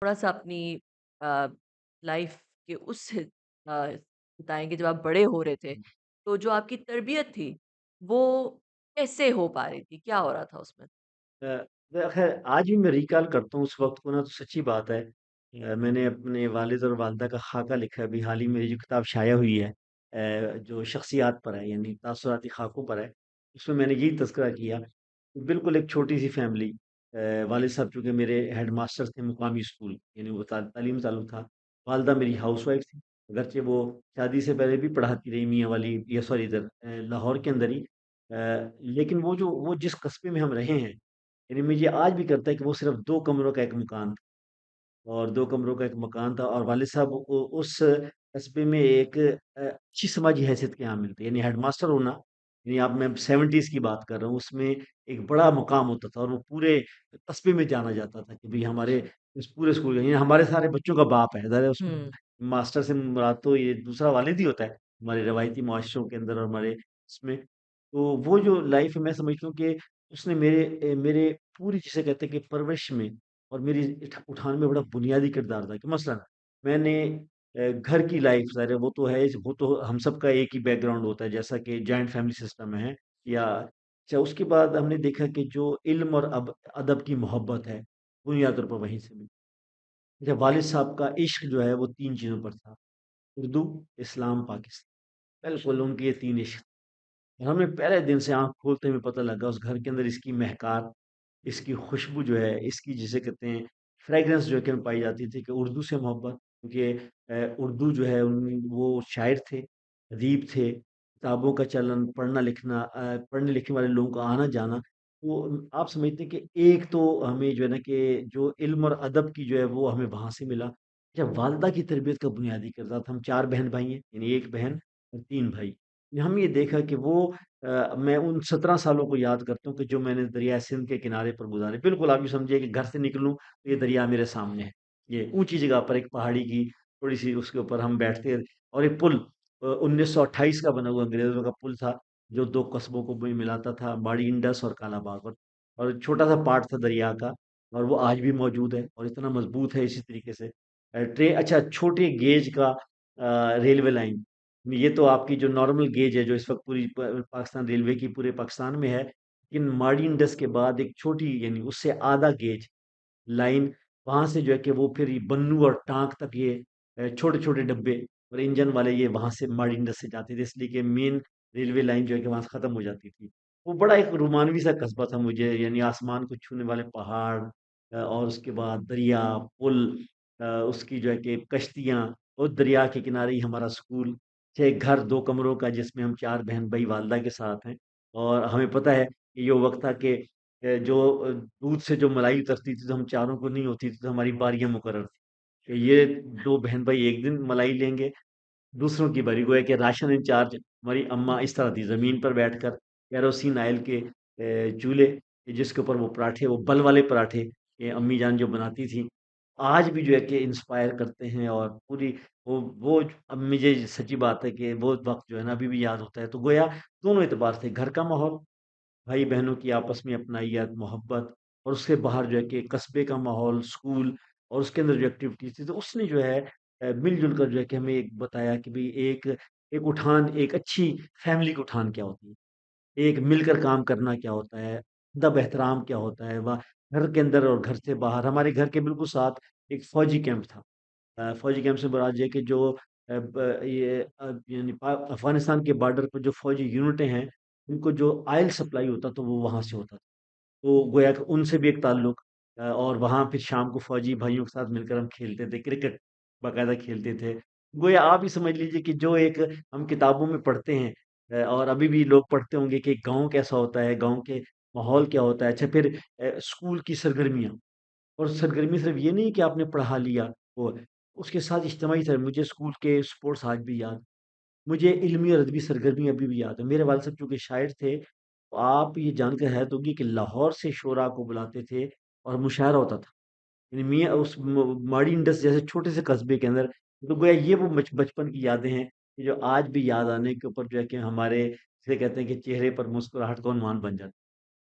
थोड़ा-सा अपनी अ, लाइफ़ के उस बताएँगे जब आप बड़े हो रहे थे, तो जो आपकी तरबियत थी, वो कैसे हो पा रही थी? क्या हो रहा था उसमें? अ, ख़ैर आज भी मैं रिकॉल करता हूँ उस वक़्त को ना, तो सच्ची बात है। मैंने अपने वालिद और वालिदा का ख़ाका लिखा है, अभी हाल ही में मेरी जो किताब शाया हुई है, जो शख़्सियात पर है, यानी तासुराती ख़ाकों पर है, उसमें मैंने यही तज़किरा किया। बिल्कुल एक छोटी-सी फ़ैमिली, वालिद साहब चूँकि मेरे हेडमास्टर थे मुकामी स्कूल, यानी वो तालीम ताल्लुक था। वालिदा मेरी हाउसवाइफ़ थी, अगरचे वो शादी से पहले भी पढ़ाती रही मियाँ वाली, या सॉरी इधर लाहौर के अंदर ही। लेकिन वो जिस कस्बे में हम रहे हैं, यानी मुझे आज भी करता है कि वो सिर्फ़ 2 कमरों का एक मकान था, और 2 कमरों का एक मकान था, और वालिद साहब उस कस्बे में एक अच्छी समाजी हैसियत के हामिल थे। यानी हेडमास्टर होना, यानी आप मैं 70s की बात कर रहा हूँ, उसमें एक बड़ा मुकाम होता था, और वो पूरे कस्बे में जाना जाता था कि भई हमारे इस पूरे स्कूल का, यानी हमारे सारे बच्चों का बाप है। ज़ाहिर है उसमें हुँ। मास्टर से मुराद तो ये दूसरा वालिद ही होता है, हमारे रवायती मुआशरों के अंदर और हमारे इसमें। तो वो जो लाइफ़ मैं समझता हूँ कि उसने मेरे पूरी जिसे कहते हैं कि परवरिश में और मेरी उठान में बड़ा बुनियादी किरदार था। कि मसलन मैंने घर की लाइफ, ज़ाहिर है वो तो है, वो तो हम सबका एक ही बैकग्राउंड होता है, जैसा कि जॉइंट फैमिली सिस्टम में है, या अच्छा उसके बाद हमने देखा कि जो इल्म और अदब की मोहब्बत है, बुनियादी तौर पर वहीं से मिली। अच्छा, वालिद साहब का इश्क जो है वो 3 चीज़ों पर था: उर्दू, इस्लाम, पाकिस्तान। बिल्कुल उनके ये 3 इश्क। और हमें पहले दिन से आँख खोलते हुए पता लगा उस घर के अंदर इसकी महकार, इसकी खुशबू जो है, इसकी जिसे कहते हैं फ्रेग्रेंस जो है कि हमें पाई जाती थी, कि उर्दू से मोहब्बत, क्योंकि उर्दू जो है वो शायर थे, अदीब थे, किताबों का चलन, पढ़ना-लिखना, पढ़ने लिखने वाले लोगों का आना-जाना। तो आप समझते हैं कि एक तो हमें जो है ना कि जो इल्म और अदब की जो है वो हमें वहाँ से मिला। जब वालिदा की तरबियत का बुनियादी किरदार था, हम 4 बहन-भाई हैं, यानी 1 बहन और 3 भाई। हम ये देखा कि वो मैं उन 17 सालों को याद करता हूँ कि जो मैंने दरिया सिंध के किनारे पर गुज़ारे। बिल्कुल आप ये समझिए कि घर से निकलूँ तो ये दरिया मेरे सामने है। ये ऊँची जगह पर एक पहाड़ी की थोड़ी-सी उसके ऊपर हम बैठते, और एक पुल 1928 का बना हुआ अंग्रेज़ों का पुल था, जो 2 कस्बों को भी मिलाता था, माड़ी इंडस और कालाबाग, और छोटा-सा पार्ट था दरिया का, और वो आज भी मौजूद है और इतना मज़बूत है इसी तरीके से। अच्छा, छोटे गेज का रेलवे लाइन, ये तो आपकी जो नॉर्मल गेज है, जो इस वक़्त पूरी पाकिस्तान रेलवे की पूरे पाकिस्तान में है, लेकिन माड़ी इंडस के बाद एक छोटी, यानी उससे आधा गेज लाइन, वहाँ से जो है कि वो फिर ये बन्नू और टांक तक ये छोटे-छोटे डब्बे और इंजन वाले, ये वहाँ से माड़ी इंडस से जाते थे, इसलिए कि मेन रेलवे लाइन जो है कि वहाँ से ख़त्म हो जाती थी। वो बड़ा एक रोमानवी सा कस्बा था मुझे, यानी आसमान को छूने वाले पहाड़, और उसके बाद दरिया, पुल, उसकी जो है कि कश्तियाँ, और दरिया के किनारे ही हमारा स्कूल। एक घर 2 कमरों का जिसमें हम 4 बहन-भाई वालिदा के साथ हैं, और हमें पता है कि ये वो वक़्त था कि दूध से जो मलाई उतरती थी तो हम चारों को नहीं होती थी, तो हमारी बारियाँ मुकर्रर थी कि ये 2 बहन-भाई एक दिन मलाई लेंगे, दूसरों की बारी। गोया कि राशन इंचार्ज हमारी अम्मा इस तरह थी, ज़मीन पर बैठकर केरोसिन ऑयल के चूल्हे, जिसके ऊपर वो पराठे, वो बल वाले पराठे, ये अम्मी जान जो बनाती थी, आज भी जो है कि इंस्पायर करते हैं, और पूरी वो अब मुझे सच्ची बात है कि वो वक़्त जो है ना अभी भी याद होता है। तो गोया दोनों एतबार से, घर का माहौल, भाई-बहनों की आपस में अपनाइयत, मोहब्बत, और उसके बाहर जो है कि कस्बे का माहौल, स्कूल, और उसके अंदर जो एक्टिविटीज़ थी, तो उसने जो है मिल-जुल कर जो है कि हमें एक बताया कि भई एक एक उठान, एक अच्छी फैमिली की उठान क्या होती है? एक मिलकर काम करना क्या होता है? अदब एहतराम क्या होता है? घर के अंदर और घर से बाहर, हमारे घर के बिल्कुल साथ एक फ़ौजी कैंप था। फ़ौजी कैंप से मुराद ये है कि जो यानी अफ़गानिस्तान के बॉर्डर पे जो फ़ौजी यूनिटें हैं, उनको जो ऑयल सप्लाई होता तो वो वहाँ से होता था। तो गोया कि उनसे भी एक ताल्लुक, और वहाँ फिर शाम को फ़ौजी भाइयों के साथ मिलकर हम खेलते थे, क्रिकेट बाकायदा खेलते थे। गोया आप ही समझ लीजिए कि जो एक हम किताबों में पढ़ते हैं, और अभी भी लोग पढ़ते होंगे कि गाँव कैसा होता है, गाँव के माहौल क्या होता है। अच्छा, फिर स्कूल की सरगर्मियाँ, और सरगर्मी सिर्फ ये नहीं कि आपने पढ़ा लिया, वो उसके साथ इज्तिमाई मुझे स्कूल के स्पोर्ट्स आज भी याद, मुझे इल्मी और अदबी सरगर्मी अभी भी याद है। मेरे वालिद साहब चूँकि शायर थे, तो आप ये जानकर हैरत होगी कि लाहौर से शुरा को बुलाते थे और मुशायरा होता था। यानी मियाँ उस माड़ी इंडस जैसे छोटे से कस्बे के अंदर, तो गोया ये वो बचपन की यादें हैं कि जो आज भी याद आने के ऊपर जो है कि हमारे जिसे कहते हैं कि चेहरे पर मुस्कुराहट का उन्वान बन जाती है।